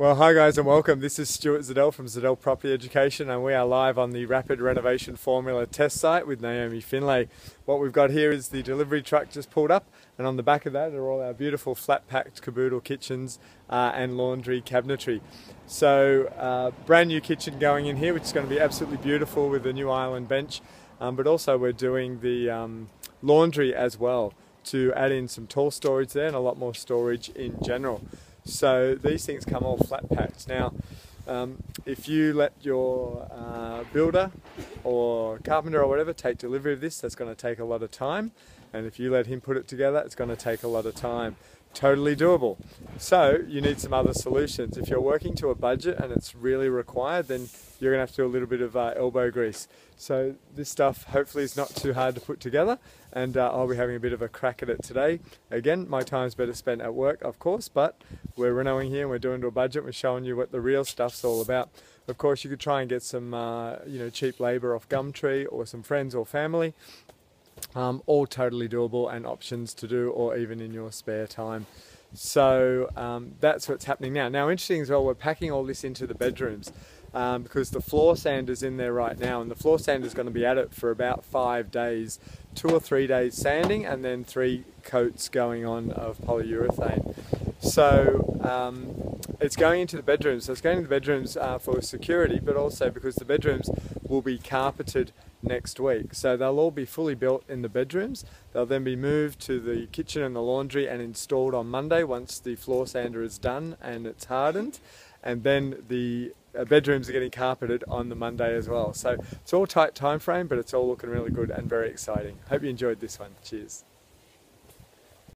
Well, hi guys and welcome. This is Stuart Zadel from Zadel Property Education, and we are live on the Rapid Renovation Formula test site with Naomi Finlay. What we've got here is the delivery truck just pulled up, and on the back of that are all our beautiful flat-packed kaboodle kitchens and laundry cabinetry. So brand new kitchen going in here, which is going to be absolutely beautiful with a new island bench, but also we're doing the laundry as well to add in some tall storage there and a lot more storage in general. So these things come all flat packed. Now, if you let your builder or carpenter or whatever take delivery of this, that's going to take a lot of time. And if you let him put it together, it's going to take a lot of time. Totally doable. So you need some other solutions. If you're working to a budget and it's really required, then you're going to have to do a little bit of elbow grease. So this stuff hopefully is not too hard to put together, and I'll be having a bit of a crack at it today. Again, my time's better spent at work, of course, but we're renoing here and we're doing to a budget. We're showing you what the real stuff's all about. Of course, you could try and get some cheap labour off Gumtree or some friends or family. All totally doable and options to do, or even in your spare time. So that's what's happening now. Now, interesting as well, we're packing all this into the bedrooms because the floor sander's in there right now, and the floor sander's going to be at it for about 5 days, 2 or 3 days sanding, and then 3 coats going on of polyurethane. So it's going into the bedrooms. So it's going into the bedrooms for security, but also because the bedrooms will be carpeted next week. So they'll all be fully built in the bedrooms. They'll then be moved to the kitchen and the laundry and installed on Monday once the floor sander is done and it's hardened. And then the bedrooms are getting carpeted on the Monday as well. So it's all tight time frame, but it's all looking really good and very exciting. Hope you enjoyed this one. Cheers.